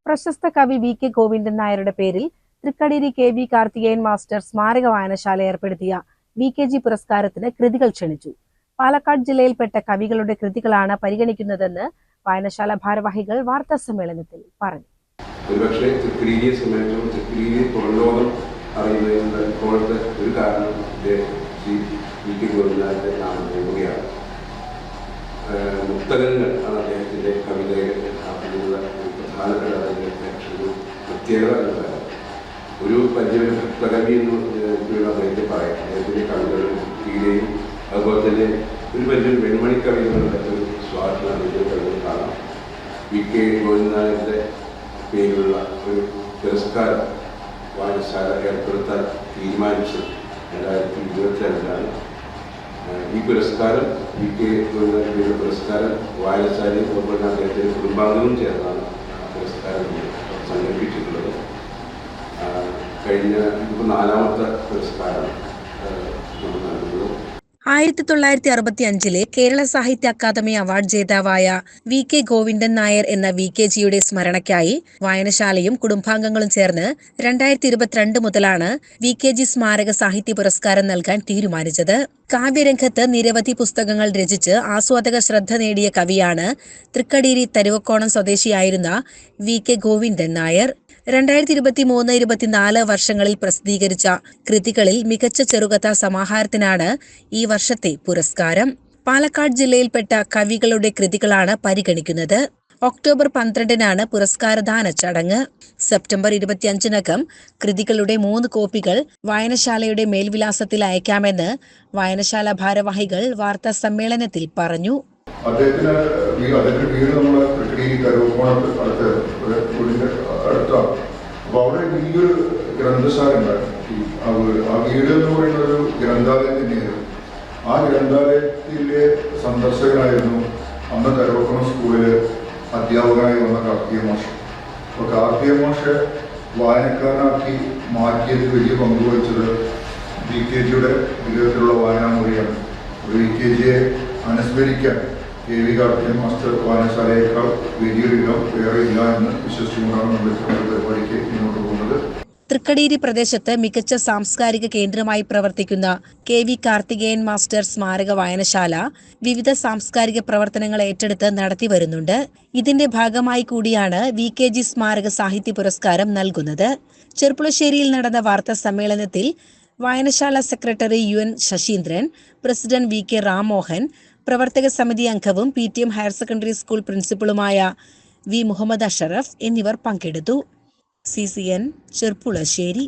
പ്രശസ്ത കവി V K Govindan നായരുടെ പേരിൽ Thrikkadiri K V Karthikeyan master സ്മാരക വായനശാല ഏർപ്പെടുത്തിയ VKG പുരസ്കാരത്തിന് കൃതികൾ ക്ഷണിച്ചു. പാലക്കാട് ജില്ലയിൽപ്പെട്ട കവികളുടെ കൃതികളാണ് പരിഗണിക്കുന്നതെന്ന് വായനശാല ഭാരവാഹികൾ വാർത്താസമ്മേളനത്തിൽ പറഞ്ഞു. ഒരുപക്ഷെ തൃക്കടിരിയെ സംബന്ധിച്ചും തൃക്കടിരി പുറംലോകം അറിയുന്നതിനുള്ള ഇപ്പോഴത്തെ ഒരു കാരണം ശ്രീ വി കെ ഗോവിന്ദനാഥന്റെ നാമധേയമാണ്. മുക്തകങ്ങൾ ആണ് അദ്ദേഹത്തിന്റെ കവിതയിൽ അതിനുള്ള പ്രധാനപ്പെട്ട ഒരു പ്രത്യേകത എന്ന് പറയാം. ഒരു പരിചയകവി എന്ന് അദ്ദേഹത്തെ പറയാം. അദ്ദേഹത്തിന്റെ കവിതകളും കൃതിയിലെയും അതുപോലെ തന്നെ ഒരു വലിയ വെൺമണി കവിതകളുടെ ഒരു സ്വാധീനം അദ്ദേഹത്തിന്റെ കവിതകൾ കാണാം. വി കെ ഗോവിന്ദനാഥന്റെ പേരിലുള്ള ഒരു പുരസ്കാരം വായനശാല ഏർപ്പെടുത്താൻ തീരുമാനിച്ചത് 2022 ഈ പുരസ്കാരം വി കെ ഗോവിന്ദനാഥന്റെ പുരസ്കാരം വായനശാലയും അതുപോലെ അദ്ദേഹത്തിന്റെ കുടുംബാംഗങ്ങളും ചേർന്നാണ് പുരസ്കാരം സംഘടിപ്പിച്ചിട്ടുള്ളത്. കഴിഞ്ഞ 4ാമത്തെ പുരസ്കാരം നമ്മൾ നൽകുന്നത്. 1965 കേരള സാഹിത്യ അക്കാദമി അവാർഡ് ജേതാവായ വി കെ ഗോവിന്ദൻ നായർ എന്ന VKGയുടെ സ്മരണയ്ക്കായി വായനശാലയും കുടുംബാംഗങ്ങളും ചേർന്ന് 2022 മുതലാണ് VKG സ്മാരക സാഹിത്യ പുരസ്കാരം നൽകാൻ തീരുമാനിച്ചത്. കാവ്യരംഗത്ത് നിരവധി പുസ്തകങ്ങൾ രചിച്ച് ആസ്വാദക ശ്രദ്ധ നേടിയ കവിയാണ് തൃക്കടിരി തരുവക്കോണം സ്വദേശിയായിരുന്ന വി കെ ഗോവിന്ദൻ നായർ. 2023-24 വർഷങ്ങളിൽ പ്രസിദ്ധീകരിച്ച കൃതികളിൽ മികച്ച ചെറുകഥാ സമാഹാരത്തിനാണ് ഈ വർഷത്തെ പുരസ്കാരം. പാലക്കാട് ജില്ലയിൽപ്പെട്ട കവികളുടെ കൃതികളാണ് പരിഗണിക്കുന്നത്. ഒക്ടോബർ 12-നാണ് പുരസ്കാരദാന ചടങ്ങ്. സെപ്റ്റംബർ 25-നകം കൃതികളുടെ 3 കോപ്പികൾ വായനശാലയുടെ മേൽവിലാസത്തിൽ അയക്കാമെന്ന് വായനശാല ഭാരവാഹികൾ വാർത്താ സമ്മേളനത്തിൽ പറഞ്ഞു. അദ്ദേഹത്തിന്റെ വീട് നമ്മളെ തൃക്കടിരി തരുവക്കോണത്ത് അടുത്താണ്. അപ്പൊ അവിടെ വലിയൊരു ഗ്രന്ഥശാല ഉണ്ടായിരുന്നു. ആ വീട് എന്ന് പറയുന്ന ഒരു ഗ്രന്ഥാലയം തന്നെയായിരുന്നു. ആ ഗ്രന്ഥാലയത്തിലെ സന്ദർശകനായിരുന്നു അന്ന് തരുവക്കോണം സ്കൂളില് അധ്യാപകനായി വന്ന കാർത്തിക മാഷ്. അപ്പോൾ കാർത്തിക മാഷ് വായനക്കാരനാക്കി മാറ്റിയതിൽ വലിയ പങ്കുവഹിച്ചത് VKGയുടെ വിധത്തിലുള്ള വായനാമുറിയാണ്. VKGയെ അനുസ്മരിക്കാൻ കെ വി കാർത്തികേയൻ മാസ്റ്റർ വായനശാലയേക്കാൾ വലിയൊരിടം വേറെ ഇല്ല എന്ന് വിശ്വസിച്ചുകൊണ്ടാണ് നമ്മൾ പരിപാടിക്ക് മുന്നോട്ട് പോകുന്നത്. തൃക്കടിരി പ്രദേശത്ത് മികച്ച സാംസ്കാരിക കേന്ദ്രമായി പ്രവർത്തിക്കുന്ന കെ വി കാർത്തികേയൻ മാസ്റ്റർ സ്മാരക വായനശാല വിവിധ സാംസ്കാരിക പ്രവർത്തനങ്ങൾ ഏറ്റെടുത്ത് നടത്തി വരുന്നുണ്ട്. ഇതിന്റെ ഭാഗമായി കൂടിയാണ് VKG സ്മാരക സാഹിത്യ പുരസ്കാരം നൽകുന്നത്. ചെർപ്പുളശ്ശേരിയിൽ നടന്ന വാർത്താ സമ്മേളനത്തിൽ വായനശാല secretary UN Saseendran, president VK Rammohan, പ്രവർത്തക സമിതി അംഗവും PTM ഹയർ സെക്കൻഡറി സ്കൂൾ പ്രിൻസിപ്പളുമായ V മുഹമ്മദ് അഷറഫ് എന്നിവർ പങ്കെടുത്തു. CCN ചെർപ്പുളശ്ശേരി.